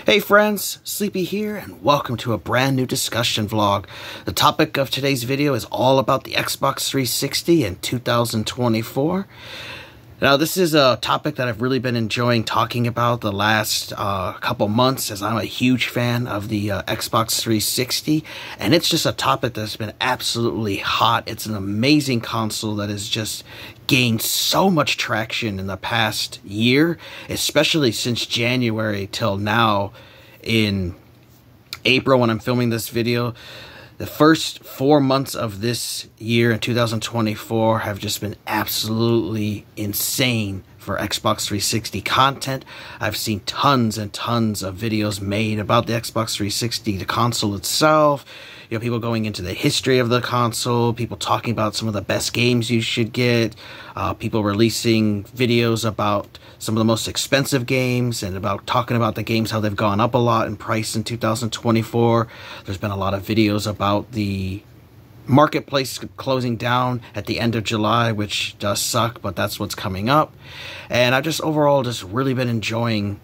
Hey friends, Sleepy here, and welcome to a brand new discussion vlog. The topic of today's video is all about the Xbox 360 in 2024. Now, this is a topic that I've really been enjoying talking about the last couple months, as I'm a huge fan of the Xbox 360, and it's just a topic that's been absolutely hot. It's an amazing console that has just gained so much traction in the past year, especially since January till now in April when I'm filming this video. The first 4 months of this year in 2024 have just been absolutely insane for Xbox 360 content. I've seen tons and tons of videos made about the Xbox 360, the console itself, you know, people going into the history of the console, people talking about some of the best games you should get, people releasing videos about some of the most expensive games and about talking about the games, how they've gone up a lot in price in 2024. There's been a lot of videos about the marketplace closing down at the end of July, which does suck, but that's what's coming up. And I've just overall just really been enjoying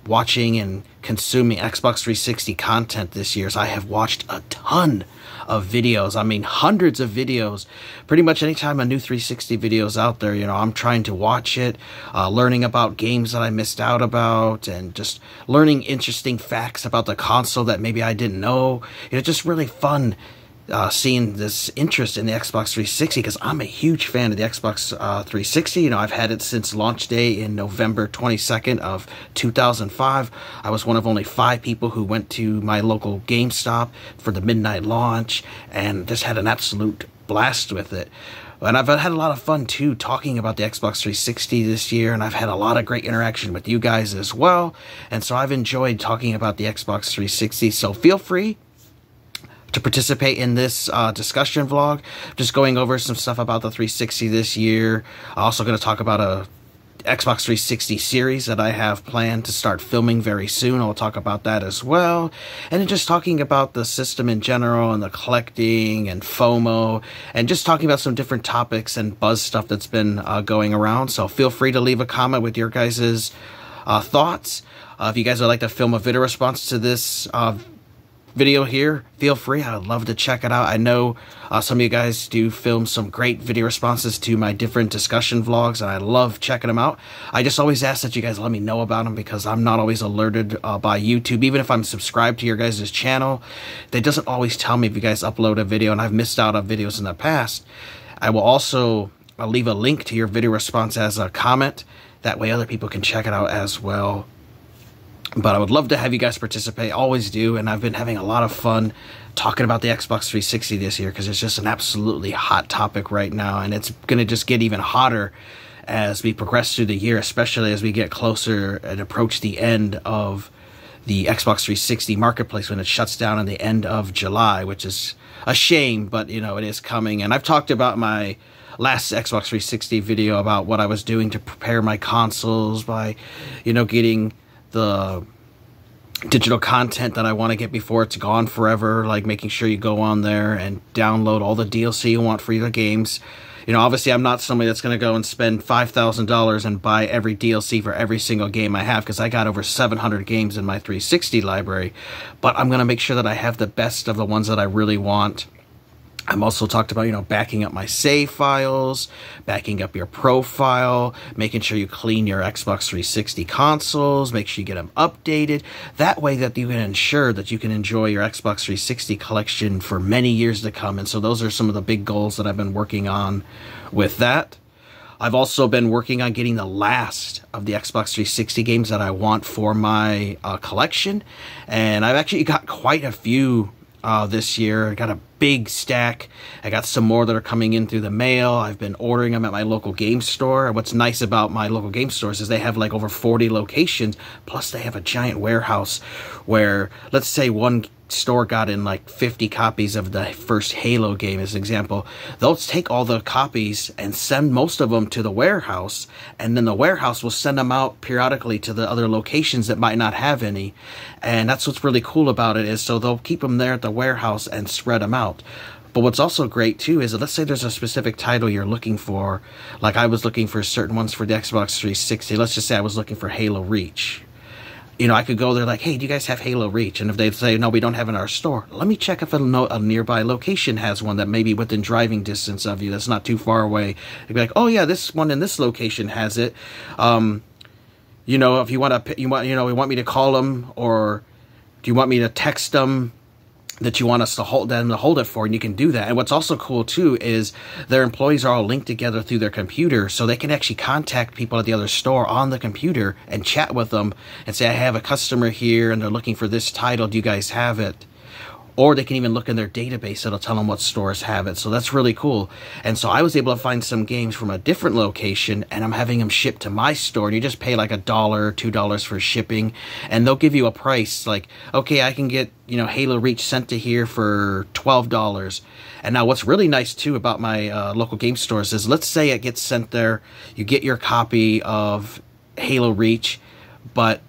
watching and consuming Xbox 360 content this year. So I have watched a ton of videos. I mean, hundreds of videos. Pretty much anytime a new 360 video is out there, you know, I'm trying to watch it, learning about games that I missed out about, and just learning interesting facts about the console that maybe I didn't know. You know, just really fun seeing this interest in the Xbox 360, because I'm a huge fan of the Xbox 360. You know, I've had it since launch day in November 22nd of 2005. I was one of only 5 people who went to my local GameStop for the midnight launch and just had an absolute blast with it. And I've had a lot of fun too talking about the Xbox 360 this year, and I've had a lot of great interaction with you guys as well. And so I've enjoyed talking about the Xbox 360. So feel free to participate in this discussion vlog. Just going over some stuff about the 360 this year. I'm also going to talk about a Xbox 360 series that I have planned to start filming very soon. I'll talk about that as well. And then just talking about the system in general and the collecting and FOMO, and just talking about some different topics and buzz stuff that's been going around. So feel free to leave a comment with your guys' thoughts. If you guys would like to film a video response to this video here, feel free. I'd love to check it out. I know some of you guys do film some great video responses to my different discussion vlogs, and I love checking them out. I just always ask that you guys let me know about them, because I'm not always alerted by YouTube. Even if I'm subscribed to your guys' channel, that doesn't always tell me if you guys upload a video, and I've missed out on videos in the past. I will also leave a link to your video response as a comment. That way other people can check it out as well. But I would love to have you guys participate, always do, and I've been having a lot of fun talking about the Xbox 360 this year, because it's just an absolutely hot topic right now, and it's going to just get even hotter as we progress through the year, especially as we get closer and approach the end of the Xbox 360 marketplace when it shuts down at the end of July, which is a shame, but, you know, it is coming. And I've talked about my last Xbox 360 video about what I was doing to prepare my consoles by, you know, getting the digital content that I want to get before it's gone forever, like making sure you go on there and download all the DLC you want for your games. You know, obviously I'm not somebody that's going to go and spend $5,000 and buy every DLC for every single game I have, because I got over 700 games in my 360 library, but I'm going to make sure that I have the best of the ones that I really want. I'm also talked about, you know, backing up my save files, backing up your profile, making sure you clean your Xbox 360 consoles, make sure you get them updated. That way that you can ensure that you can enjoy your Xbox 360 collection for many years to come. And so those are some of the big goals that I've been working on with that. I've also been working on getting the last of the Xbox 360 games that I want for my collection. And I've actually got quite a few this year. I got a big stack. I got some more that are coming in through the mail. I've been ordering them at my local game store. What's nice about my local game stores is they have like over 40 locations, plus they have a giant warehouse where, let's say one store got in like 50 copies of the first Halo game as an example. They'll take all the copies and send most of them to the warehouse, and then the warehouse will send them out periodically to the other locations that might not have any. And that's what's really cool about it, is so they'll keep them there at the warehouse and spread them out. But what's also great too is that, let's say there's a specific title you're looking for, like I was looking for certain ones for the Xbox 360. Let's just say I was looking for Halo Reach. you know, I could go there like, hey, do you guys have Halo Reach? And if they say, no, we don't have it in our store, let me check if a nearby location has one that may be within driving distance of you, that's not too far away. They'd be like, oh yeah, this one in this location has it. You know, if you want to, you want me to call them, or do you want me to text them that you want us to hold it for, and you can do that. And what's also cool too is their employees are all linked together through their computer, so they can actually contact people at the other store on the computer and chat with them and say, I have a customer here and they're looking for this title, do you guys have it? Or they can even look in their database. It'll tell them what stores have it. So that's really cool. And so I was able to find some games from a different location, and I'm having them shipped to my store. And you just pay like $1 or $2 for shipping. And they'll give you a price like, okay, I can get, you know, Halo Reach sent to here for $12. And now what's really nice too about my local game stores is, let's say it gets sent there, you get your copy of Halo Reach, but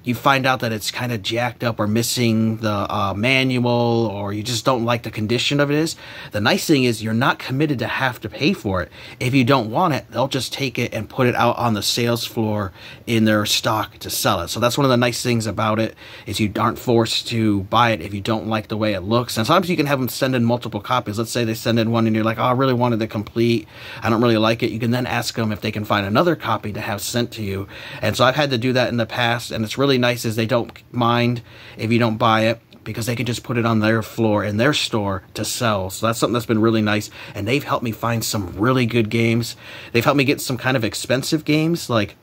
you find out that it's kind of jacked up or missing the manual, or you just don't like the condition of it is. The nice thing is you're not committed to have to pay for it. If you don't want it, they'll just take it and put it out on the sales floor in their stock to sell it. So that's one of the nice things about it, is you aren't forced to buy it if you don't like the way it looks. And sometimes you can have them send in multiple copies. Let's say they send in one and you're like, oh, I really wanted the complete, I don't really like it. You can then ask them if they can find another copy to have sent to you. And so I've had to do that in the past, and it's really nice is they don't mind if you don't buy it, because they can just put it on their floor in their store to sell. So that's something that's been really nice, and they've helped me find some really good games. They've helped me get some kind of expensive games, like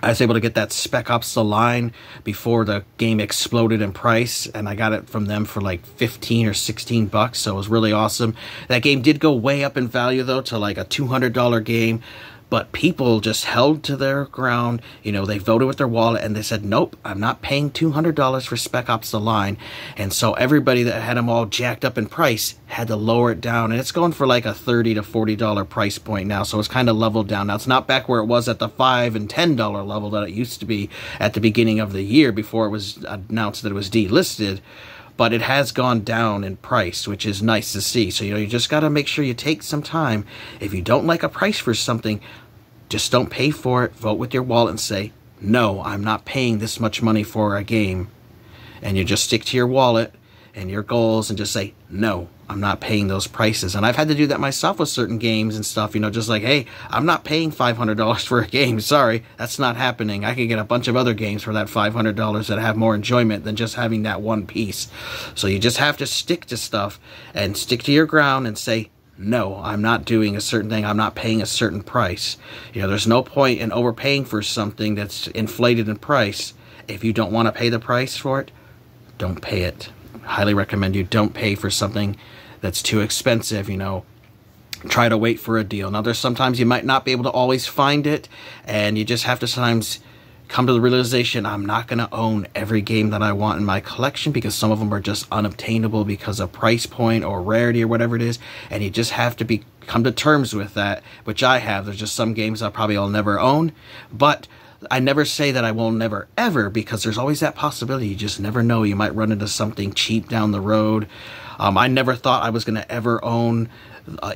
I was able to get that Spec Ops The Line before the game exploded in price, and I got it from them for like 15 or 16 bucks, so it was really awesome. That game did go way up in value though, to like a $200 game. But people just held to their ground. You know, they voted with their wallet and they said, nope, I'm not paying $200 for Spec Ops The Line. And so everybody that had them all jacked up in price had to lower it down. And it's going for like a $30 to $40 price point now. So it's kind of leveled down. Now, it's not back where it was at the $5 and $10 level that it used to be at the beginning of the year before it was announced that it was delisted. But it has gone down in price, which is nice to see. So, you know, you just got to make sure you take some time. If you don't like a price for something, just don't pay for it. Vote with your wallet and say, no, I'm not paying this much money for a game. And you just stick to your wallet and your goals and just say, no, I'm not paying those prices. And I've had to do that myself with certain games and stuff, you know, just like, hey, I'm not paying $500 for a game. Sorry, that's not happening. I can get a bunch of other games for that $500 that have more enjoyment than just having that one piece. So you just have to stick to stuff and stick to your ground and say, no, I'm not doing a certain thing. I'm not paying a certain price. You know, there's no point in overpaying for something that's inflated in price. If you don't want to pay the price for it, don't pay it. Highly recommend you don't pay for something that's too expensive. You know, try to wait for a deal. Now, there's sometimes you might not be able to always find it, and you just have to sometimes come to the realization, I'm not going to own every game that I want in my collection, because some of them are just unobtainable because of price point or rarity or whatever it is, and you just have to come to terms with that, which I have. There's just some games I'll never own, but I never say that I will never ever, because there's always that possibility. You just never know. You might run into something cheap down the road. I never thought I was going to ever own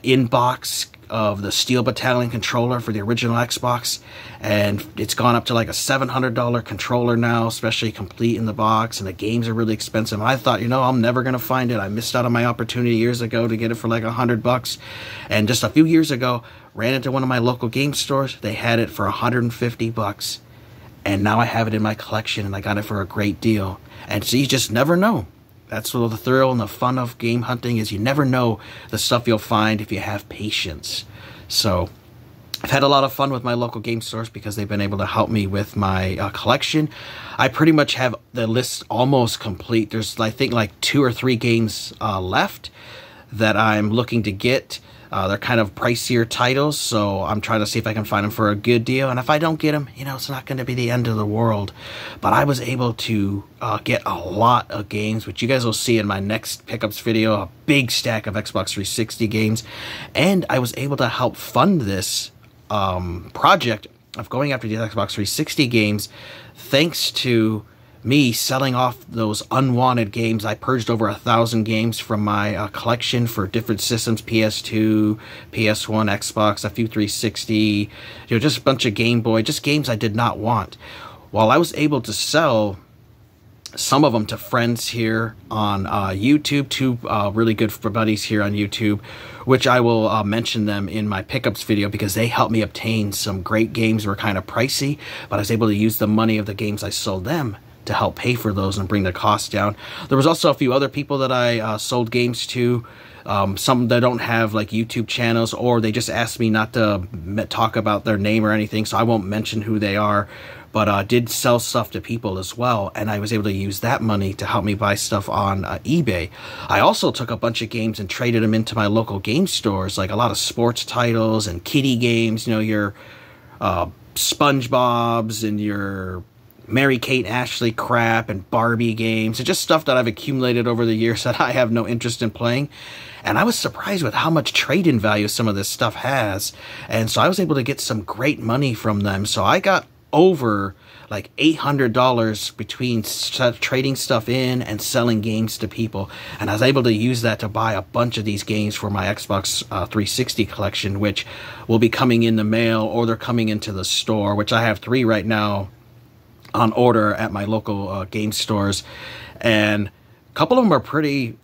in-box of the Steel Battalion controller for the original Xbox, and it's gone up to like a $700 controller now, especially complete in the box, and the games are really expensive. I thought, you know, I'm never going to find it. I missed out on my opportunity years ago to get it for like $100, and just a few years ago, ran into one of my local game stores. They had it for $150, and now I have it in my collection, and I got it for a great deal. And so you just never know. That's what the thrill and the fun of game hunting is. You never know the stuff you'll find if you have patience. So I've had a lot of fun with my local game stores because they've been able to help me with my collection. I pretty much have the list almost complete. There's, I think, like 2 or 3 games left that I'm looking to get. They're kind of pricier titles, so I'm trying to see if I can find them for a good deal. And if I don't get them, you know, it's not going to be the end of the world. But I was able to get a lot of games, which you guys will see in my next pickups video, a big stack of Xbox 360 games. And I was able to help fund this project of going after these Xbox 360 games thanks to me selling off those unwanted games. I purged over 1,000 games from my collection for different systems, PS2, PS1, Xbox, a few 360, you know, just a bunch of Game Boy, just games I did not want. while I was able to sell some of them to friends here on YouTube, two really good buddies here on YouTube, which I will mention them in my pickups video because they helped me obtain some great games. Were kind of pricey, but I was able to use the money of the games I sold them to help pay for those and bring the cost down. There was also a few other people that I sold games to. Some that don't have like YouTube channels, or they just asked me not to talk about their name or anything, so I won't mention who they are. But did sell stuff to people as well, and I was able to use that money to help me buy stuff on eBay. I also took a bunch of games and traded them into my local game stores, like a lot of sports titles and kiddie games, you know, your SpongeBob's and your Mary-Kate Ashley crap and Barbie games, and just stuff that I've accumulated over the years that I have no interest in playing. And I was surprised with how much trade-in value some of this stuff has, and so I was able to get some great money from them. So I got over like $800 between trading stuff in and selling games to people, and I was able to use that to buy a bunch of these games for my Xbox 360 collection, which will be coming in the mail, or they're coming into the store, which I have 3 right now on order at my local game stores. And a couple of them are pretty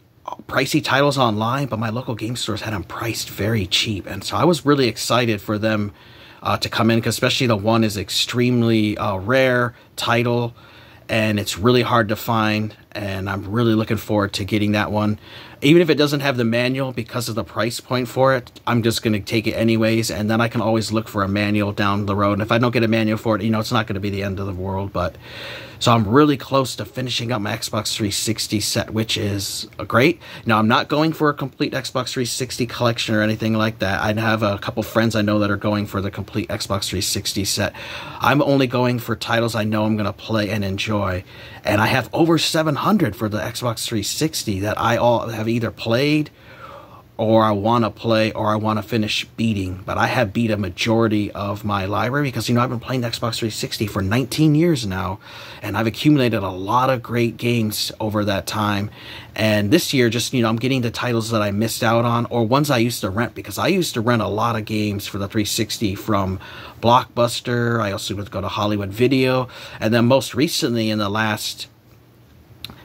pricey titles online, but my local game stores had them priced very cheap, and so I was really excited for them to come in, because especially the one is extremely rare title, and it's really hard to find, and I'm really looking forward to getting that one. Even if it doesn't have the manual, because of the price point for it, I'm just going to take it anyways, and then I can always look for a manual down the road. And if I don't get a manual for it, you know, it's not going to be the end of the world. But so I'm really close to finishing up my Xbox 360 set, which is great. Now, I'm not going for a complete Xbox 360 collection or anything like that. I have a couple friends I know that are going for the complete Xbox 360 set. I'm only going for titles I know I'm going to play and enjoy. And I have over 700 for the Xbox 360 that I all have either played, or I want to play, or I want to finish beating. But I have beat a majority of my library because, you know, I've been playing Xbox 360 for 19 years now, and I've accumulated a lot of great games over that time. And this year, just, you know, I'm getting the titles that I missed out on, or ones I used to rent, because I used to rent a lot of games for the 360 from Blockbuster. I also would go to Hollywood Video, and then most recently in the last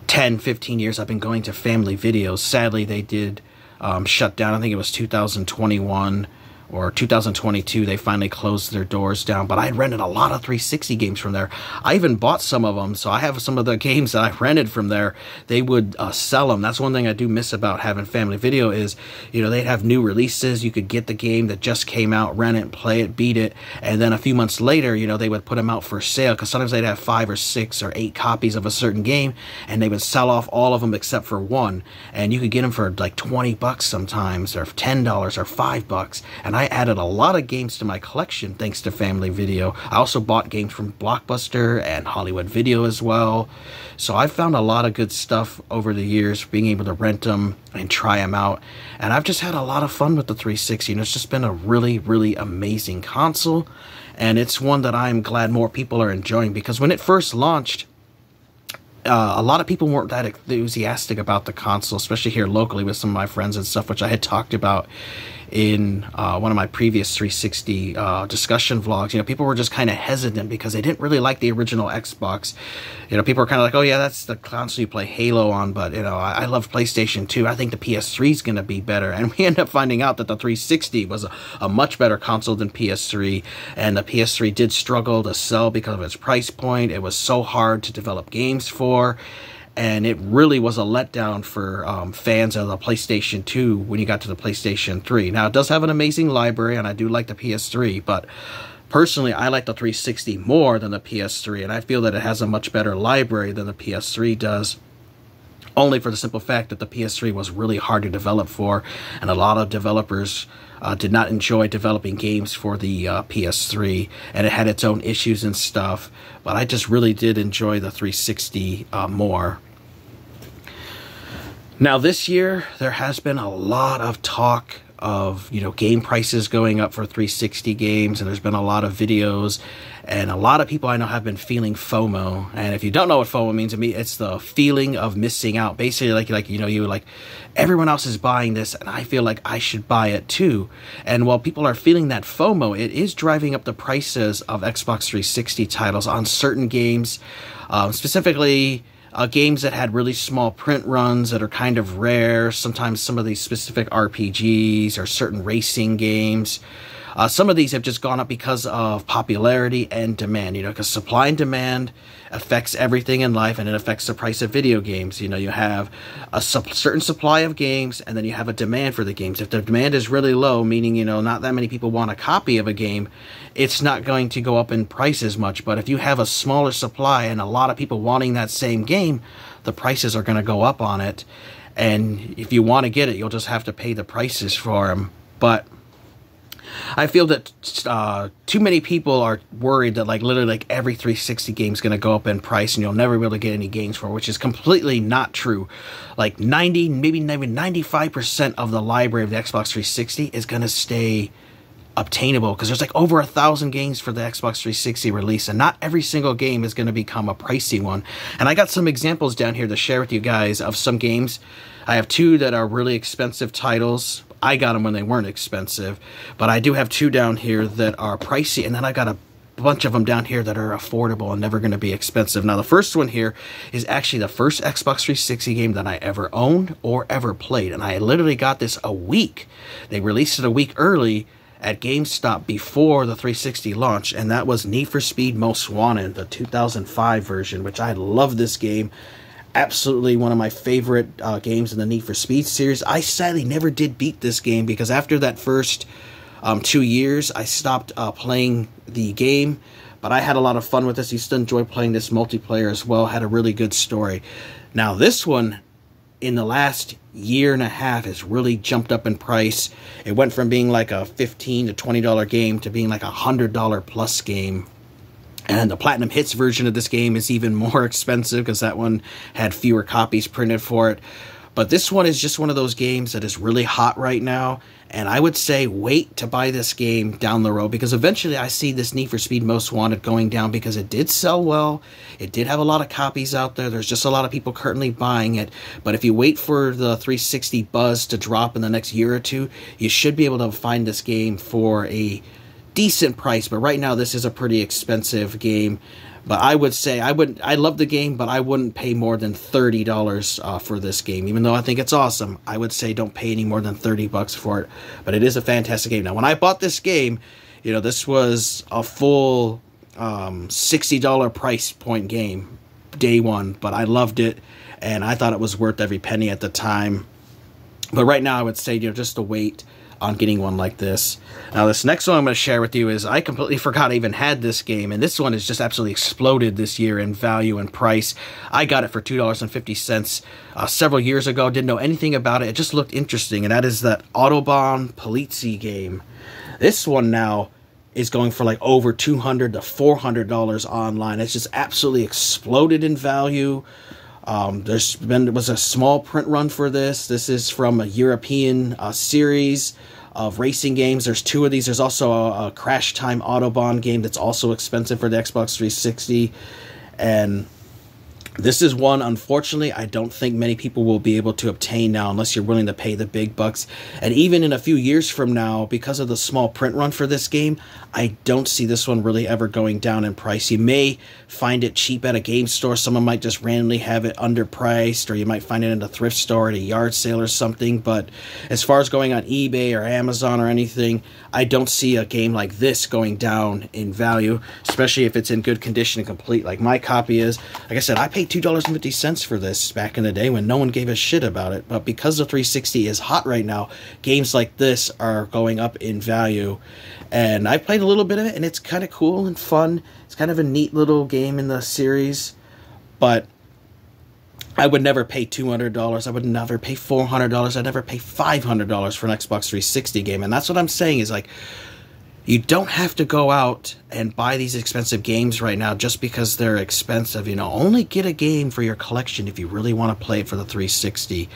10-15 years I've been going to Family Videos. Sadly, they did shut down. I think it was 2021 or 2022, they finally closed their doors down. But I had rented a lot of 360 games from there. I even bought some of them, so I have some of the games that I rented from there. They would sell them. That's one thing I do miss about having Family Video is, you know, they'd have new releases. You could get the game that just came out, rent it, play it, beat it, and then a few months later, you know, they would put them out for sale, because sometimes they'd have 5 or 6 or 8 copies of a certain game, and they would sell off all of them except for one, and you could get them for like 20 bucks sometimes, or $10 or $5, and I added a lot of games to my collection thanks to Family Video. I also bought games from Blockbuster and Hollywood Video as well. So I've found a lot of good stuff over the years, being able to rent them and try them out. And I've just had a lot of fun with the 360. You know, it's just been a really, really amazing console. And it's one that I'm glad more people are enjoying, because when it first launched, a lot of people weren't that enthusiastic about the console, especially here locally with some of my friends and stuff, which I had talked about in one of my previous 360 discussion vlogs. You know, people were just kind of hesitant because they didn't really like the original Xbox. You know, people were kind of like, oh yeah, that's the console you play Halo on, but, you know, I love PlayStation 2. I think the PS3 is going to be better. And we ended up finding out that the 360 was a much better console than PS3, and the PS3 did struggle to sell because of its price point. It was so hard to develop games for, and it really was a letdown for fans of the PlayStation 2 when you got to the PlayStation 3. Now, it does have an amazing library, and I do like the PS3, but personally, I like the 360 more than the PS3, and I feel that it has a much better library than the PS3 does, only for the simple fact that the PS3 was really hard to develop for, and a lot of developers did not enjoy developing games for the PS3, and it had its own issues and stuff, but I just really did enjoy the 360 more. Now, this year, there has been a lot of talk of, game prices going up for 360 games, and there's been a lot of videos, and a lot of people I know have been feeling FOMO. And if you don't know what FOMO means, to me, it's the feeling of missing out. Basically, like everyone else is buying this, and I feel like I should buy it too. And while people are feeling that FOMO, it is driving up the prices of Xbox 360 titles on certain games, specifically games that had really small print runs that are kind of rare. Sometimes some of these specific RPGs or certain racing games. Some of these have just gone up because of popularity and demand, because supply and demand affects everything in life, and it affects the price of video games. You have a certain supply of games, and then you have a demand for the games. If the demand is really low, meaning, not that many people want a copy of a game, it's not going to go up in price as much. But if you have a smaller supply and a lot of people wanting that same game, the prices are going to go up on it. And if you want to get it, you'll just have to pay the prices for them. But I feel that too many people are worried that literally every 360 game is going to go up in price and you'll never be able to get any games for it, which is completely not true. 90, maybe 95% of the library of the Xbox 360 is going to stay obtainable, because there's over 1,000 games for the Xbox 360 release, and not every single game is going to become a pricey one. And I got some examples down here to share with you guys of some games. I have 2 that are really expensive titles. I got them when they weren't expensive, but I do have 2 down here that are pricey, and then I got a bunch of them down here that are affordable and never going to be expensive. Now, the first one here is actually the first Xbox 360 game that I ever owned or ever played, and I literally got this a week. They released it a week early at GameStop before the 360 launch, and that was Need for Speed Most Wanted, the 2005 version, which I love this game. Absolutely one of my favorite games in the Need for Speed series. I sadly never did beat this game because after that first 2 years, I stopped playing the game, but I had a lot of fun with this. I used to enjoy playing this multiplayer as well. Had a really good story. Now, this one, in the last year and a half, has really jumped up in price. It went from being like a $15 to $20 game to being like a $100 plus game. And the Platinum Hits version of this game is even more expensive because that one had fewer copies printed for it. But this one is just one of those games that is really hot right now. And I would say wait to buy this game down the road, because eventually I see this Need for Speed Most Wanted going down because it did sell well. It did have a lot of copies out there. There's just a lot of people currently buying it. But if you wait for the 360 buzz to drop in the next year or two, you should be able to find this game for a decent price. But right now this is a pretty expensive game. But I would say I love the game, but I wouldn't pay more than $30 for this game. Even though I think it's awesome, I would say don't pay any more than $30 for it. But it is a fantastic game. Now, when I bought this game, this was a full $60 price point game day one. But I loved it, and I thought it was worth every penny at the time. But right now, I would say just to wait on getting one like this. Now, this next one I'm going to share with you is I completely forgot I even had this game, and this one has just absolutely exploded this year in value and price. I got it for $2.50 several years ago. Didn't know anything about it. It just looked interesting, and that is that Autobahn Polizei game. This one now is going for over $200 to $400 online. It's just absolutely exploded in value. There was a small print run for this. This is from a European series of racing games. There's 2 of these. There's also a Crash Time Autobahn game that's also expensive for the Xbox 360. And this is one, unfortunately, I don't think many people will be able to obtain now unless you're willing to pay the big bucks. And even in a few years from now, because of the small print run for this game, I don't see this one really ever going down in price. You may find it cheap at a game store. Someone might just randomly have it underpriced, or you might find it in a thrift store at a yard sale or something. But as far as going on eBay or Amazon or anything, I don't see a game like this going down in value, especially if it's in good condition and complete like my copy is. Like I said, I paid $2.50 for this back in the day when no one gave a shit about it. But because the 360 is hot right now, games like this are going up in value. And I played a little bit of it, and it's kind of cool and fun. It's kind of a neat little game in the series. But I would never pay $200. I would never pay $400. I'd never pay $500 for an Xbox 360 game. And that's what I'm saying is, You don't have to go out and buy these expensive games right now just because they're expensive. You know, only get a game for your collection if you really want to play it for the 360.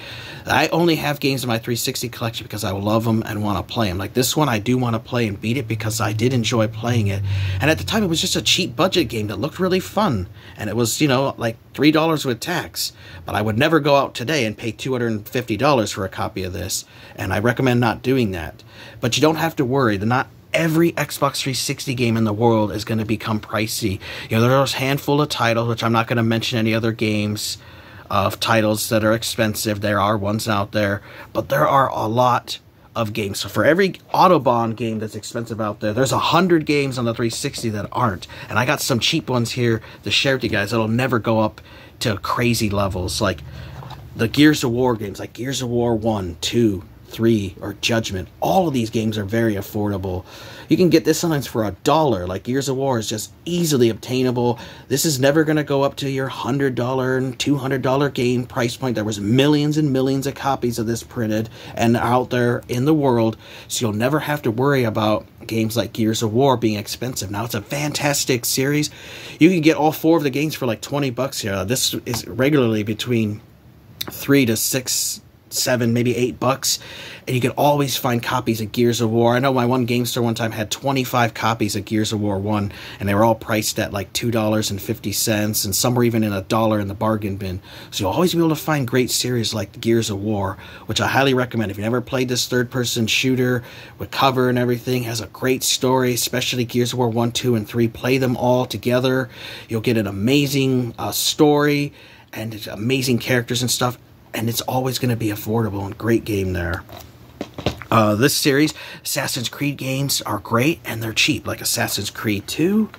I only have games in my 360 collection because I love them and want to play them. Like this one, I do want to play and beat it because I did enjoy playing it. And at the time, it was just a cheap budget game that looked really fun. And it was, you know, like $3 with tax. But I would never go out today and pay $250 for a copy of this. And I recommend not doing that. But you don't have to worry. Not every Xbox 360 game in the world is going to become pricey. You know, there's a handful of titles, which I'm not going to mention any other games of titles that are expensive. There are ones out there, but there are a lot of games. So for every Autobahn game that's expensive out there, there's 100 games on the 360 that aren't. And I got some cheap ones here to share with you guys that'll never go up to crazy levels. Like the Gears of War games, like Gears of War 1, 2, 3, or Judgment. All of these games are very affordable. You can get this sometimes for $1. Like Gears of War is just easily obtainable. This is never going to go up to your $100 and $200 game price point. There was millions and millions of copies of this printed and out there in the world, so you'll never have to worry about games like Gears of War being expensive. Now, it's a fantastic series. You can get all 4 of the games for like $20 here. This is regularly between $3 to $6, $7, maybe $8, and you can always find copies of Gears of War. I know my one game store one time had 25 copies of Gears of War 1, and they were all priced at like $2.50, and some were even in $1 in the bargain bin. So you'll always be able to find great series like Gears of War, which I highly recommend. If you never played this third-person shooter with cover and everything, has a great story, especially Gears of War 1, 2, and 3. Play them all together. You'll get an amazing story and amazing characters and stuff. And it's always going to be affordable and great game there. This series, Assassin's Creed games are great and they're cheap. Like Assassin's Creed 2,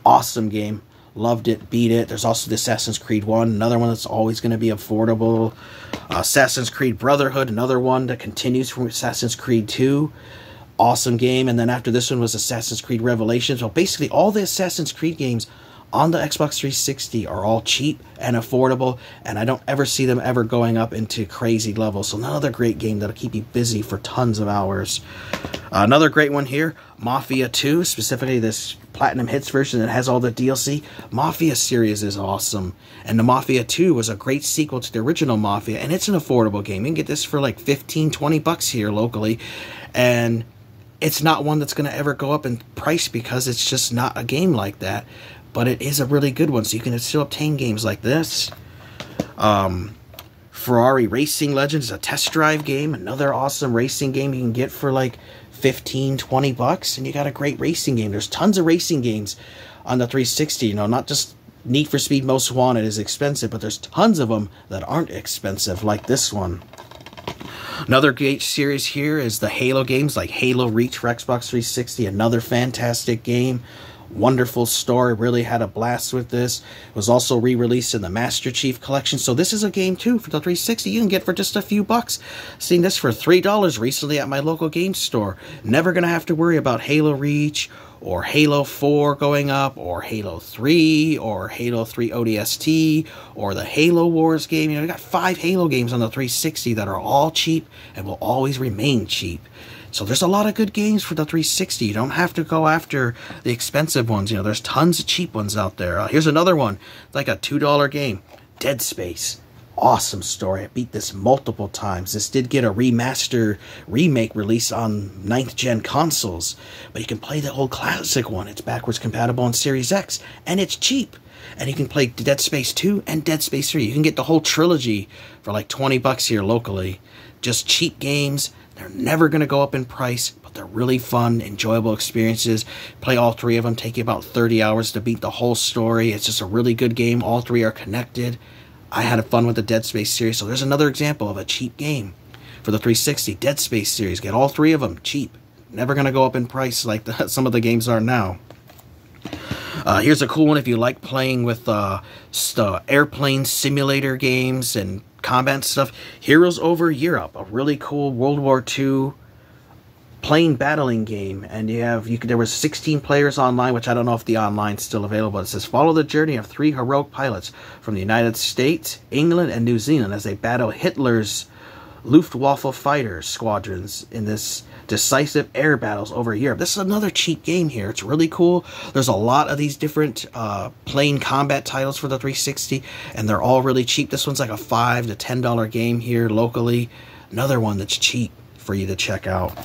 awesome game. Loved it, beat it. There's also the Assassin's Creed 1, another one that's always going to be affordable. Assassin's Creed Brotherhood, another one that continues from Assassin's Creed 2. Awesome game. And then after this one was Assassin's Creed Revelations. So basically all the Assassin's Creed games on the Xbox 360 are all cheap and affordable, and I don't ever see them ever going up into crazy levels. So another great game that'll keep you busy for tons of hours. Another great one here, Mafia 2, specifically this Platinum Hits version that has all the DLC. Mafia series is awesome, and the Mafia 2 was a great sequel to the original Mafia, and it's an affordable game. You can get this for like $15, $20 here locally, and it's not one that's going to ever go up in price because it's just not a game like that. But it is a really good one, so you can still obtain games like this. Ferrari Racing Legends is a test drive game. Another awesome racing game you can get for like $15, $20, and you got a great racing game. There's tons of racing games on the 360. You know, not just Need for Speed Most Wanted is expensive, but there's tons of them that aren't expensive, like this one. Another great series here is the Halo games, like Halo Reach for Xbox 360. Another fantastic game. Wonderful story, really had a blast with this. It was also re-released in the Master Chief Collection, so this is a game too for the 360 you can get for just a few bucks. Seeing this for $3 recently at my local game store. Never gonna have to worry about Halo Reach or Halo 4 going up, or Halo 3, or Halo 3 ODST, or the Halo Wars game. You know, we got 5 Halo games on the 360 that are all cheap and will always remain cheap. So there's a lot of good games for the 360. You don't have to go after the expensive ones. You know, there's tons of cheap ones out there. Here's another one, like a $2 game, Dead Space. Awesome story. I beat this multiple times. This did get a remake release on 9th gen consoles, but you can play the old classic one. It's backwards compatible on Series X, and it's cheap. And you can play Dead Space 2 and Dead Space 3. You can get the whole trilogy for like $20 here locally. Just cheap games. They're never going to go up in price, but they're really fun, enjoyable experiences. Play all 3 of them. Take you about 30 hours to beat the whole story. It's just a really good game. All 3 are connected. I had fun with the Dead Space series, so there's another example of a cheap game for the 360. Dead Space series. Get all 3 of them cheap. Never going to go up in price like some of the games are now. Here's a cool one if you like playing with airplane simulator games and combat stuff. Heroes Over Europe, a really cool World War II plane battling game, and there was 16 players online, which I don't know if the online's still available. It says follow the journey of 3 heroic pilots from the United States, England, and New Zealand as they battle Hitler's Luftwaffe fighter squadrons in this decisive air battles over Europe. This is another cheap game here. It's really cool. There's a lot of these different plane combat titles for the 360, and they're all really cheap. This one's like a $5 to $10 game here locally. Another one that's cheap for you to check out.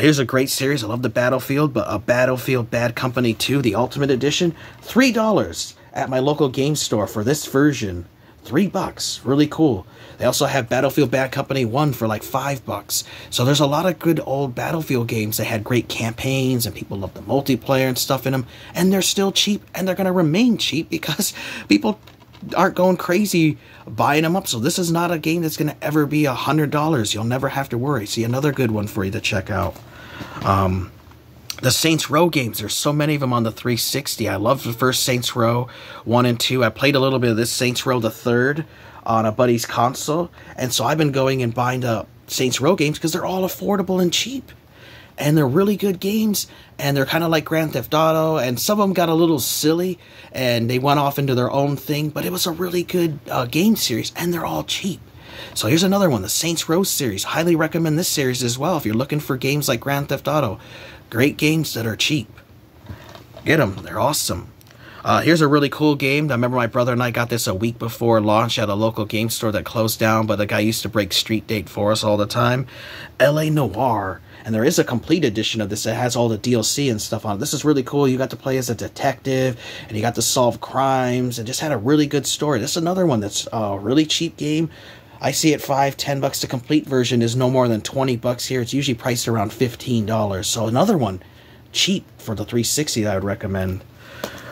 Here's a great series. I love the Battlefield, but a Battlefield Bad Company 2, the Ultimate Edition, $3 at my local game store for this version. $3, really cool. They also have Battlefield Bad Company 1 for like $5. So there's a lot of good old Battlefield games that had great campaigns and people love the multiplayer and stuff in them. And they're still cheap, and they're going to remain cheap because people aren't going crazy buying them up. So this is not a game that's going to ever be $100. You'll never have to worry. See, another good one for you to check out. The Saints Row games, there's so many of them on the 360. I love the first Saints Row 1 and 2. I played a little bit of this Saints Row the 3rd on a buddy's console. And so I've been going and buying the Saints Row games because they're all affordable and cheap. And they're really good games, and they're kind of like Grand Theft Auto, and some of them got a little silly, and they went off into their own thing, but it was a really good game series, and they're all cheap. So here's another one, the Saints Row series. Highly recommend this series as well if you're looking for games like Grand Theft Auto. Great games that are cheap. Get them, they're awesome. Here's a really cool game. I remember my brother and I got this a week before launch at a local game store that closed down, but the guy used to break street date for us all the time. L.A. Noire. And there is a complete edition of this that has all the DLC and stuff on it. This is really cool. You got to play as a detective, and you got to solve crimes, and just had a really good story. This is another one that's a really cheap game. I see it $5-10. The complete version is no more than $20 here. It's usually priced around $15. So another one, cheap for the 360 that I would recommend.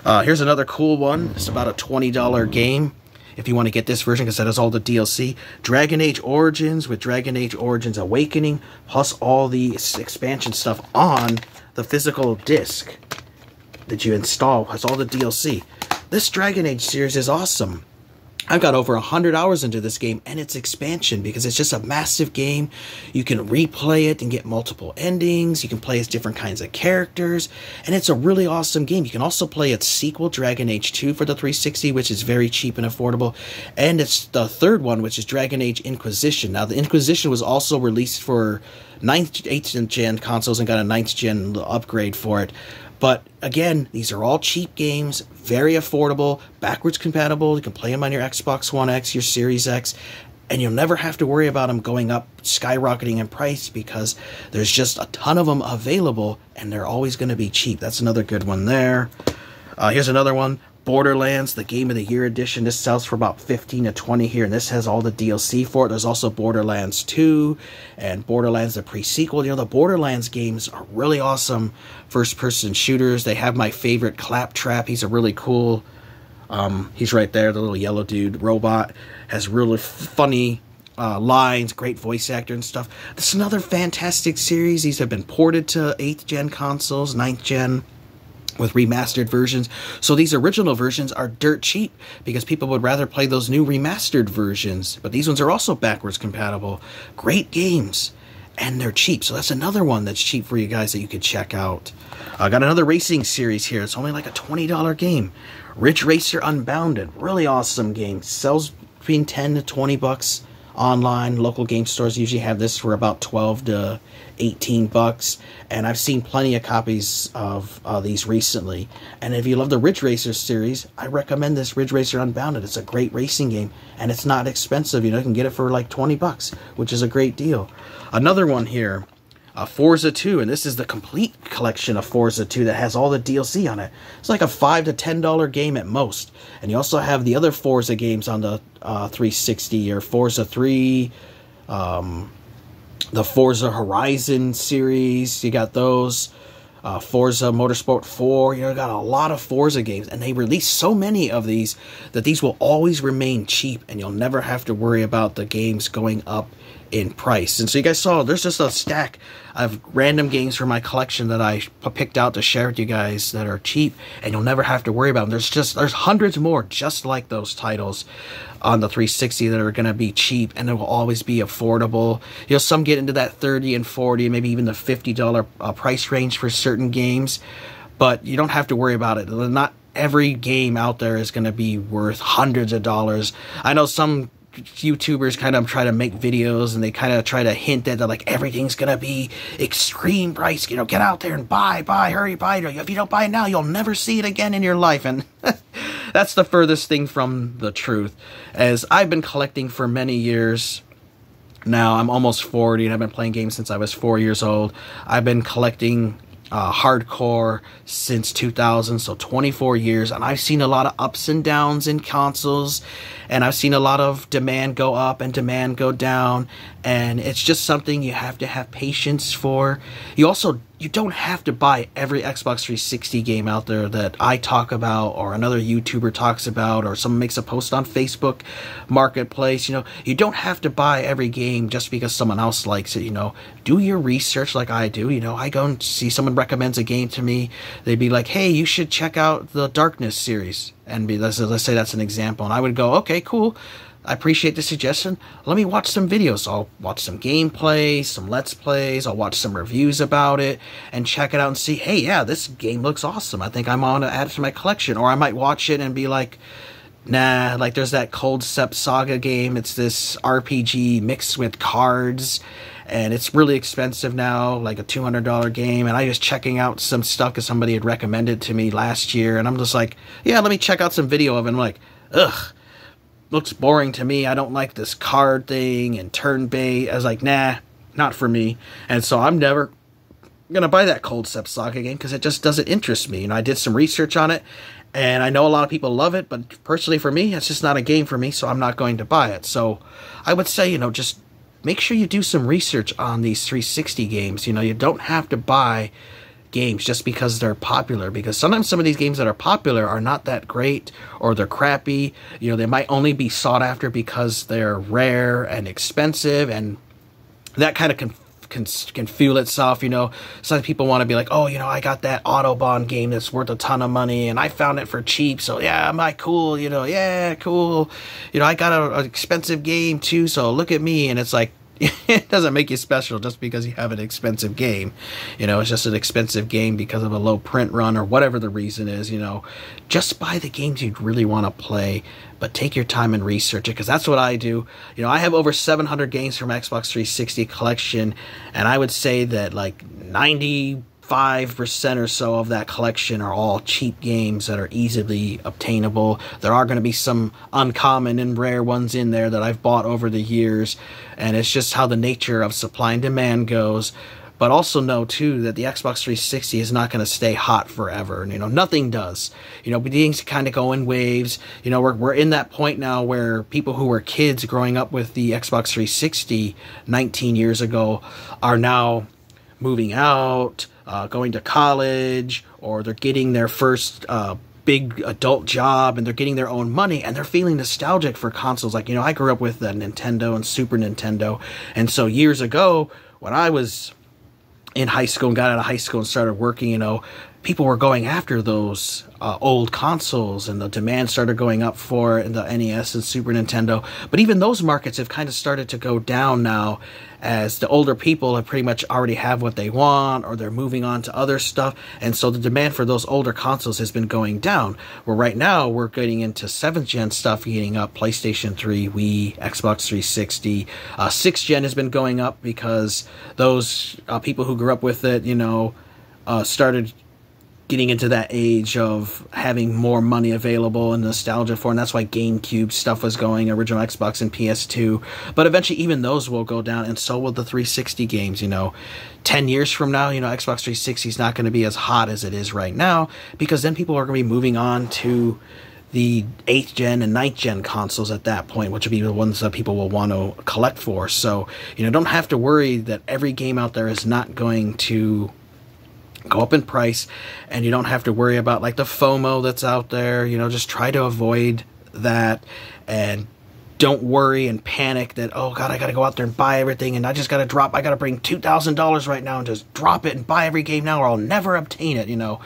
Here's another cool one. It's about a $20 game if you want to get this version because that has all the DLC. Dragon Age Origins with Dragon Age Origins Awakening, plus all the expansion stuff on the physical disc that you install. Has all the DLC. This Dragon Age series is awesome. I've got over 100 hours into this game and its expansion because it's just a massive game. You can replay it and get multiple endings. You can play as different kinds of characters. And it's a really awesome game. You can also play its sequel, Dragon Age 2 for the 360, which is very cheap and affordable. And it's the third one, which is Dragon Age Inquisition. Now, the Inquisition was also released for 8th gen consoles and got a 9th gen upgrade for it. But again, these are all cheap games, very affordable, backwards compatible. You can play them on your Xbox One X, your Series X, and you'll never have to worry about them going up, skyrocketing in price because there's just a ton of them available and they're always going to be cheap. That's another good one there. Here's another one. Borderlands, the Game of the Year edition. This sells for about $15 to $20 here, and this has all the DLC for it. There's also Borderlands 2 and Borderlands the pre-sequel. You know, the Borderlands games are really awesome first-person shooters. They have my favorite Claptrap. He's a really cool, he's right there, the little yellow dude, robot. Has really funny lines, great voice actor and stuff. This is another fantastic series. These have been ported to 8th gen consoles, 9th gen, with remastered versions. So these original versions are dirt cheap because people would rather play those new remastered versions. But these ones are also backwards compatible. Great games. And they're cheap. So that's another one that's cheap for you guys that you could check out. I got another racing series here. It's only like a $20 game. Ridge Racer Unbounded. Really awesome game. Sells between $10 to $20 online. Local game stores usually have this for about $12 to $18, and I've seen plenty of copies of these recently. And if you love the Ridge Racer series, I recommend this Ridge Racer Unbounded. It's a great racing game, and it's not expensive. You know, you can get it for like $20, which is a great deal. Another one here, Forza 2, and this is the complete collection of Forza 2 that has all the DLC on it. It's like a $5 to $10 game at most. And you also have the other Forza games on the 360, or Forza 3, the Forza Horizon series, you got those. Forza Motorsport 4, you know, got a lot of Forza games, and they release so many of these that these will always remain cheap, and you'll never have to worry about the games going up in price. And so you guys saw, there's just a stack of random games from my collection that I picked out to share with you guys that are cheap, and you'll never have to worry about them. There's hundreds more just like those titles on the 360 that are going to be cheap, and it will always be affordable. You know, some get into that $30 and $40, maybe even the $50 price range for certain games, but you don't have to worry about it. Not every game out there is going to be worth hundreds of dollars. I know some YouTubers kind of try to make videos and they kind of try to hint that like everything's gonna be extreme price, you know, get out there and buy, hurry, buy. If you don't buy it now, you'll never see it again in your life. And that's the furthest thing from the truth, as I've been collecting for many years. Now I'm almost 40 and I've been playing games since I was 4 years old. I've been collecting hardcore since 2000, so 24 years, and I've seen a lot of ups and downs in consoles, and I've seen a lot of demand go up and demand go down, and it's just something you have to have patience for. You don't have to buy every Xbox 360 game out there that I talk about, or another YouTuber talks about, or someone makes a post on Facebook Marketplace. You know, you don't have to buy every game just because someone else likes it. You know, do your research like I do. You know, I go and see someone recommends a game to me. They'd be like, hey, you should check out the Darkness series. And let's say that's an example. And I would go, okay, cool. I appreciate the suggestion. Let me watch some videos. I'll watch some gameplay, some Let's Plays. I'll watch some reviews about it and check it out and see, hey, yeah, this game looks awesome. I think I'm going to add it to my collection. Or I might watch it and be like, nah, like there's that Cold Step Saga game. It's this RPG mixed with cards. And it's really expensive now, like a $200 game. And I was checking out some stuff because somebody had recommended to me last year. And I'm just like, yeah, let me check out some video of it. And I'm like, ugh. Looks boring to me. I don't like this card thing and turn-based. I was like, nah, not for me. And so I'm never gonna buy that Cold Step Saga game because it just doesn't interest me. And I did some research on it, and I know a lot of people love it, but personally for me, it's just not a game for me, so I'm not going to buy it. So I would say, you know, just make sure you do some research on these 360 games. You know, you don't have to buy games just because they're popular, because sometimes some of these games that are popular are not that great, or they're crappy. You know, they might only be sought after because they're rare and expensive, and that kind of can fuel itself. You know, some people want to be like, oh, you know, I got that Autobahn game that's worth a ton of money and I found it for cheap, so yeah, am I cool? You know, yeah, cool. You know, I got an expensive game too, so look at me. And it's like, it doesn't make you special just because you have an expensive game. You know, it's just an expensive game because of a low print run or whatever the reason is. You know, just buy the games you really want to play, but take your time and research it, because that's what I do. You know, I have over 700 games from Xbox 360 collection, and I would say that like 95% or so of that collection are all cheap games that are easily obtainable. There are going to be some uncommon and rare ones in there that I've bought over the years, and it's just how the nature of supply and demand goes. But also know, too, that the Xbox 360 is not going to stay hot forever. You know, nothing does. You know, things kind of go in waves. You know, we're in that point now where people who were kids growing up with the Xbox 360 19 years ago are now moving out, going to college, or they're getting their first big adult job, and they're getting their own money, and they're feeling nostalgic for consoles. Like, you know, I grew up with the Nintendo and Super Nintendo, and so years ago, when I was in high school and got out of high school and started working, you know, people were going after those old consoles, and the demand started going up for it, and the NES and Super Nintendo. But even those markets have kind of started to go down now, as the older people have pretty much already have what they want, or they're moving on to other stuff, and so the demand for those older consoles has been going down. Where right now we're getting into 7th gen stuff, getting up, PlayStation 3, Wii, Xbox 360. 6th gen has been going up because those people who grew up with it, you know, started getting into that age of having more money available and nostalgia for, and that's why GameCube stuff was going, original Xbox and PS2. But eventually even those will go down, and so will the 360 games. You know, 10 years from now, you know, Xbox 360 is not going to be as hot as it is right now, because then people are going to be moving on to the 8th gen and 9th gen consoles at that point, which will be the ones that people will want to collect for. So, you know, don't have to worry that every game out there is not going to go up in price, and you don't have to worry about like the FOMO that's out there. You know, just try to avoid that, and don't worry and panic that, oh god, I gotta go out there and buy everything, and I gotta bring $2,000 right now and just drop it and buy every game now, or I'll never obtain it. You know,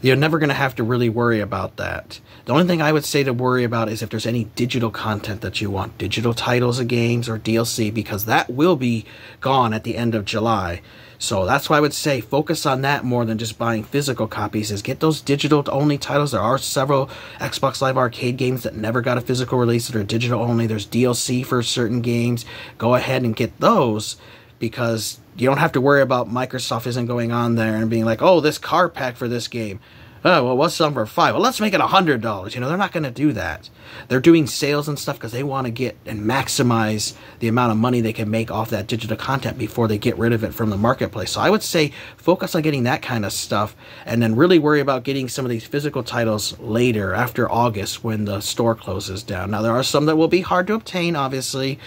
you're never gonna have to really worry about that. The only thing I would say to worry about is if there's any digital content that you want, digital titles of games or DLC, because that will be gone at the end of July. So that's why I would say focus on that more than just buying physical copies, is get those digital-only titles. There are several Xbox Live Arcade games that never got a physical release that are digital-only. There's DLC for certain games. Go ahead and get those, because you don't have to worry about Microsoft isn't going on there and being like, oh, this car pack for this game. Oh, well, what's some for $5? Well, let's make it $100. You know, they're not going to do that. They're doing sales and stuff because they want to get and maximize the amount of money they can make off that digital content before they get rid of it from the marketplace. So I would say focus on getting that kind of stuff, and then really worry about getting some of these physical titles later, after August, when the store closes down. Now, there are some that will be hard to obtain, obviously,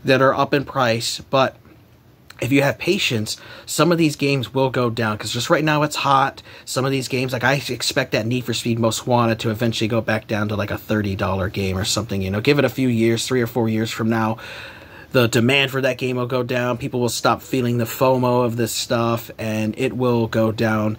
that are up in price, but if you have patience, some of these games will go down, because just right now it's hot. Some of these games, like I expect that Need for Speed Most Wanted to eventually go back down to like a $30 game or something. You know, give it a few years, 3 or 4 years from now, the demand for that game will go down. People will stop feeling the FOMO of this stuff, and it will go down.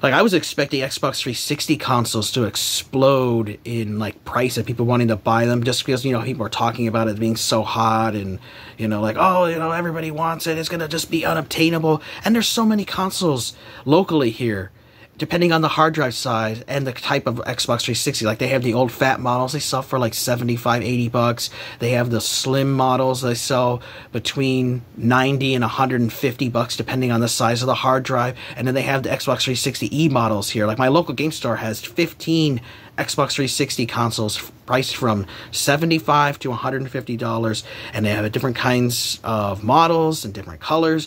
Like, I was expecting Xbox 360 consoles to explode in, like, price of people wanting to buy them, just because, you know, people are talking about it being so hot, and, you know, like, oh, you know, everybody wants it, it's gonna just be unobtainable. And there's so many consoles locally here, depending on the hard drive size and the type of Xbox 360. Like, they have the old fat models, they sell for like 75, 80 bucks. They have the slim models, they sell between 90 and 150 bucks, depending on the size of the hard drive. And then they have the Xbox 360e models here. Like, my local game store has 15 Xbox 360 consoles priced from $75 to $150, and they have different kinds of models and different colors,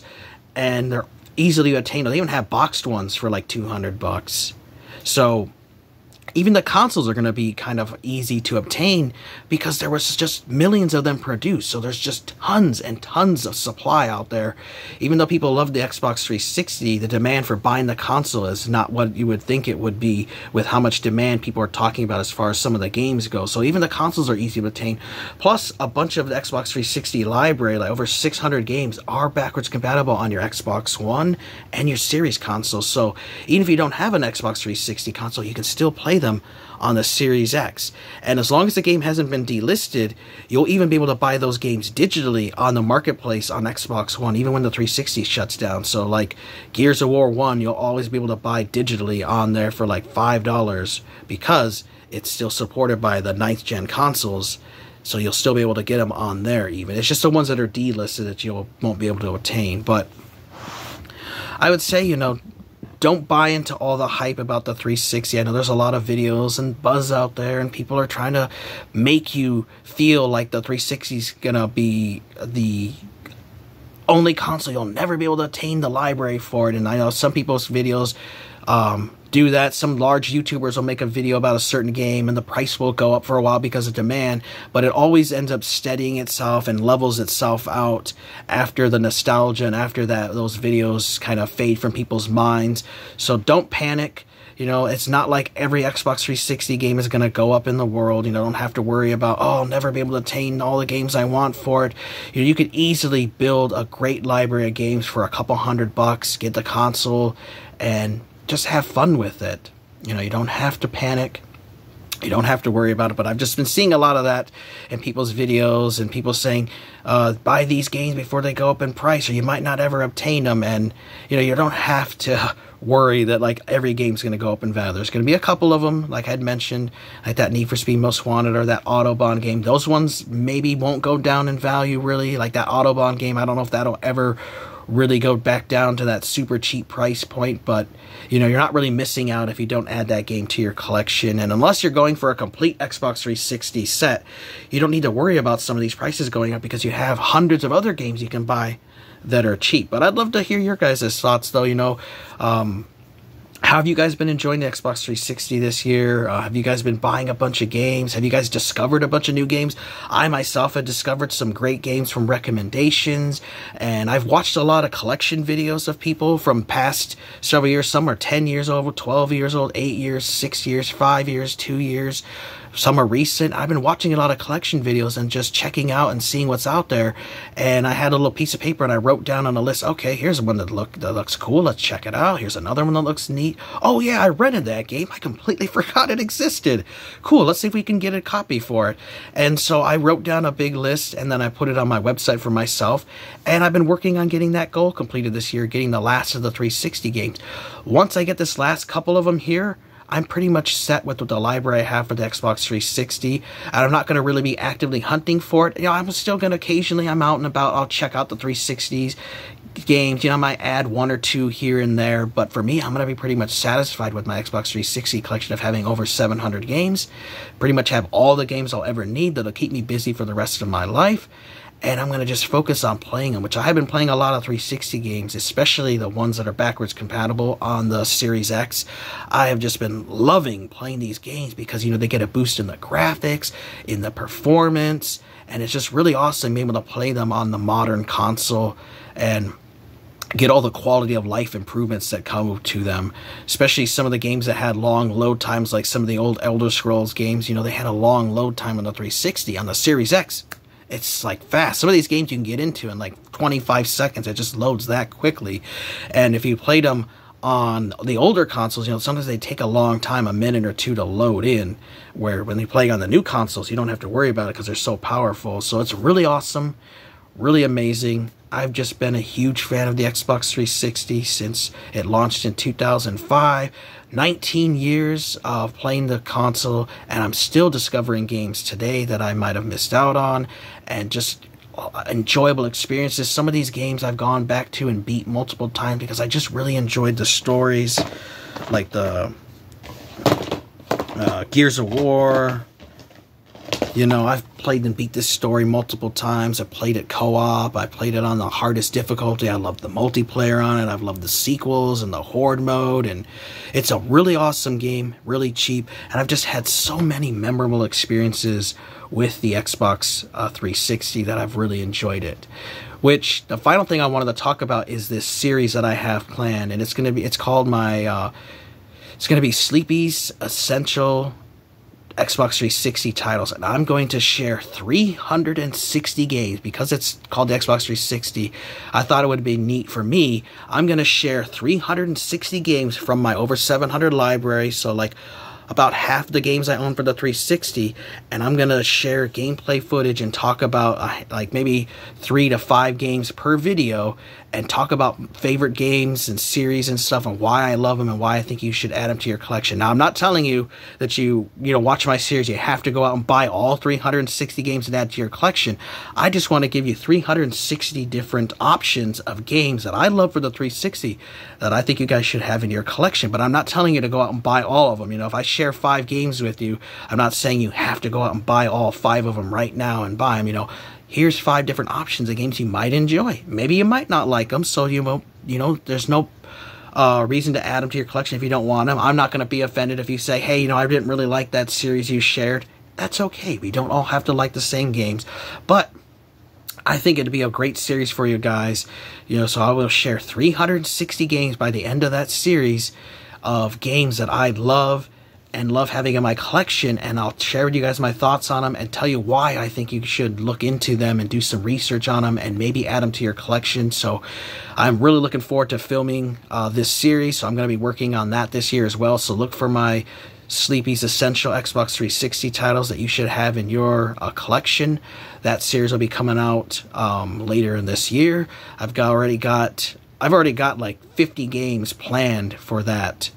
and they're easily attainable. They even have boxed ones for like 200 bucks. So even the consoles are going to be kind of easy to obtain, because there was just millions of them produced. So there's just tons and tons of supply out there. Even though people love the Xbox 360, the demand for buying the console is not what you would think it would be, with how much demand people are talking about as far as some of the games go. So even the consoles are easy to obtain. Plus, a bunch of the Xbox 360 library, like over 600 games, are backwards compatible on your Xbox One and your Series console. So even if you don't have an Xbox 360 console, you can still play them on the Series X. And as long as the game hasn't been delisted, you'll even be able to buy those games digitally on the marketplace on Xbox One, even when the 360 shuts down. So like Gears of War 1, you'll always be able to buy digitally on there for like $5, because it's still supported by the 9th gen consoles. So you'll still be able to get them on there even. It's just the ones that are delisted that you won't be able to obtain. But I would say, you know, don't buy into all the hype about the 360. I know there's a lot of videos and buzz out there, and people are trying to make you feel like the 360 is gonna be the only console. You'll never be able to attain the library for it. And I know some people's videos do that. Some large YouTubers will make a video about a certain game, and the price will go up for a while because of demand, but it always ends up steadying itself and levels itself out after the nostalgia, and after that, those videos kind of fade from people's minds. So don't panic. You know, it's not like every Xbox 360 game is going to go up in the world. You know, don't have to worry about, oh, I'll never be able to attain all the games I want for it. You know, you could easily build a great library of games for a couple $100, get the console, and just have fun with it. You know, you don't have to panic. You don't have to worry about it. But I've just been seeing a lot of that in people's videos, and people saying, buy these games before they go up in price, or you might not ever obtain them. And, you know, you don't have to worry that, like, every game's going to go up in value. There's going to be a couple of them, like I had mentioned, like that Need for Speed Most Wanted or that Autobahn game. Those ones maybe won't go down in value, really. Like that Autobahn game, I don't know if that'll ever really go back down to that super cheap price point, but you know, you're not really missing out if you don't add that game to your collection. And unless you're going for a complete Xbox 360 set, you don't need to worry about some of these prices going up, because you have hundreds of other games you can buy that are cheap. But I'd love to hear your guys' thoughts, though. You know, how have you guys been enjoying the Xbox 360 this year? Have you guys been buying a bunch of games? Have you guys discovered a bunch of new games? I myself have discovered some great games from recommendations, and I've watched a lot of collection videos of people from past several years. Some are 10 years old, 12 years old, 8 years, 6 years, 5 years, 2 years, some are recent. I've been watching a lot of collection videos and just checking out and seeing what's out there. And I had a little piece of paper and I wrote down on a list, okay, here's one that looks cool. Let's check it out. Here's another one that looks neat. Oh yeah, I rented that game. I completely forgot it existed. Cool, let's see if we can get a copy for it. And so I wrote down a big list and then I put it on my website for myself. And I've been working on getting that goal completed this year, getting the last of the 360 games. Once I get this last couple of them here, I'm pretty much set with the library I have for the Xbox 360, and I'm not going to really be actively hunting for it. You know, I'm still going to occasionally, I'm out and about, I'll check out the 360s games. You know, I might add one or two here and there, but for me, I'm going to be pretty much satisfied with my Xbox 360 collection of having over 700 games. Pretty much have all the games I'll ever need that'll keep me busy for the rest of my life. And I'm going to just focus on playing them, which I have been playing a lot of 360 games, especially the ones that are backwards compatible on the Series X. I have just been loving playing these games because, you know, they get a boost in the graphics, in the performance, and it's just really awesome being able to play them on the modern console and get all the quality of life improvements that come to them, especially some of the games that had long load times, like some of the old Elder Scrolls games. You know, they had a long load time on the 360. On the Series X, it's like fast. Some of these games you can get into in like 25 seconds. It just loads that quickly. And if you played them on the older consoles, you know, sometimes they take a long time, a minute or two to load in, where when they play on the new consoles, you don't have to worry about it because they're so powerful. So it's really awesome, really amazing. I've just been a huge fan of the Xbox 360 since it launched in 2005. 19 years of playing the console, and I'm still discovering games today that I might have missed out on, and just enjoyable experiences. Some of these games I've gone back to and beat multiple times because I just really enjoyed the stories, like the Gears of War. You know, I've played and beat this story multiple times. I played it co-op. I played it on the hardest difficulty. I love the multiplayer on it. I've loved the sequels and the horde mode. And it's a really awesome game, really cheap. And I've just had so many memorable experiences with the Xbox 360 that I've really enjoyed it. Which, the final thing I wanted to talk about is this series that I have planned. And it's called my, it's going to be Sleepy's Essential Xbox 360 titles, and I'm going to share 360 games. Because it's called the Xbox 360, I thought it would be neat for me. I'm going to share 360 games from my over 700 library, so like about half the games I own for the 360, and I'm going to share gameplay footage and talk about like maybe 3 to 5 games per video, and talk about favorite games and series and stuff and why I love them and why I think you should add them to your collection. Now, I'm not telling you that you know, watch my series, you have to go out and buy all 360 games and add to your collection. I just want to give you 360 different options of games that I love for the 360 that I think you guys should have in your collection. But I'm not telling you to go out and buy all of them. You know, if I share 5 games with you, I'm not saying you have to go out and buy all 5 of them right now and buy them. You know, here's 5 different options of games you might enjoy. Maybe you might not like them, so you know, there's no reason to add them to your collection if you don't want them. I'm not going to be offended if you say, hey, you know, I didn't really like that series you shared. That's okay. We don't all have to like the same games. But I think it'd be a great series for you guys. You know, so I will share 360 games by the end of that series of games that I love and love having in my collection, and I'll share with you guys my thoughts on them and tell you why I think you should look into them and do some research on them and maybe add them to your collection. So I'm really looking forward to filming this series, so I'm going to be working on that this year as well. So look for my Sleepy's Essential Xbox 360 titles that you should have in your collection. That series will be coming out later in this year. I've already got like 50 games planned for that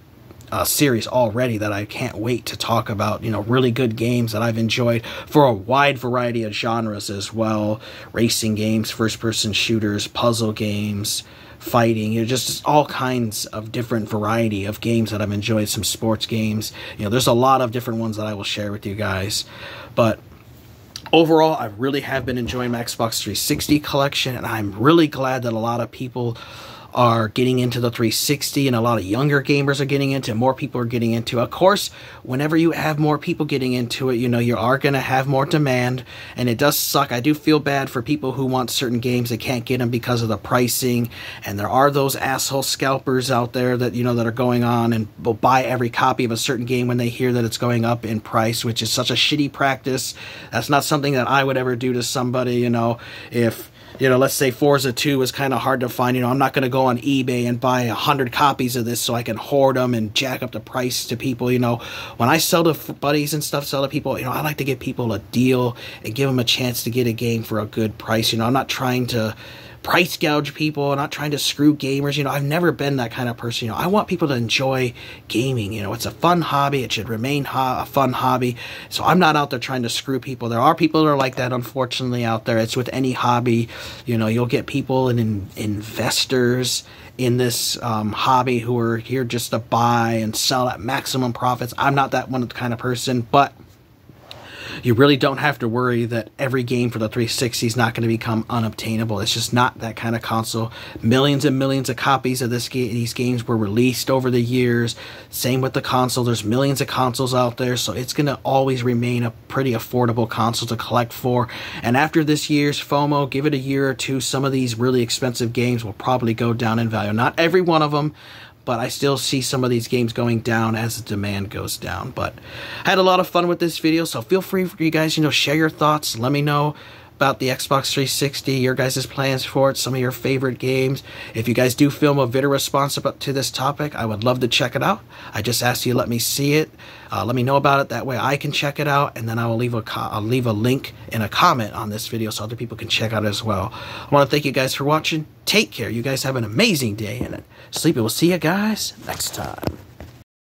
series already that I can't wait to talk about. You know, really good games that I've enjoyed for a wide variety of genres as well. Racing games, first-person shooters, puzzle games, fighting, you know, just all kinds of different variety of games that I've enjoyed. Some sports games. You know, there's a lot of different ones that I will share with you guys. But overall, I really have been enjoying my Xbox 360 collection, and I'm really glad that a lot of people are getting into the 360, and a lot of younger gamers are getting into it, more people are getting into it. Of course, whenever you have more people getting into it, you know, you are going to have more demand, and it does suck. I do feel bad for people who want certain games that can't get them because of the pricing, and there are those asshole scalpers out there that, you know, that are going on and will buy every copy of a certain game when they hear that it's going up in price, which is such a shitty practice. That's not something that I would ever do to somebody. You know, if, you know, let's say Forza 2 is kind of hard to find, you know, I'm not going to go on eBay and buy 100 copies of this so I can hoard them and jack up the price to people. You know, when I sell to buddies and stuff, sell to people, you know, I like to give people a deal and give them a chance to get a game for a good price. You know, I'm not trying to price gouge people. I'm not trying to screw gamers. You know, I've never been that kind of person. You know, I want people to enjoy gaming. You know, it's a fun hobby. It should remain a fun hobby. So I'm not out there trying to screw people. There are people that are like that, unfortunately, out there. It's with any hobby. You know, you'll get people and investors in this hobby who are here just to buy and sell at maximum profits. I'm not that one kind of person, but you really don't have to worry that every game for the 360 is not going to become unobtainable. It's just not that kind of console. Millions and millions of copies of these games were released over the years. Same with the console. There's millions of consoles out there, so it's going to always remain a pretty affordable console to collect for. And after this year's FOMO, give it a year or two, some of these really expensive games will probably go down in value. Not every one of them, but I still see some of these games going down as the demand goes down. But I had a lot of fun with this video, so feel free for you guys, you know, share your thoughts. Let me know about the Xbox 360, your guys' plans for it, some of your favorite games. If you guys do film a video response to this topic, I would love to check it out. I just asked you to let me see it. Let me know about it. That way I can check it out, and then I will leave a link in a comment on this video so other people can check out as well. I want to thank you guys for watching. Take care. You guys have an amazing day, and Sleepy will see you guys next time.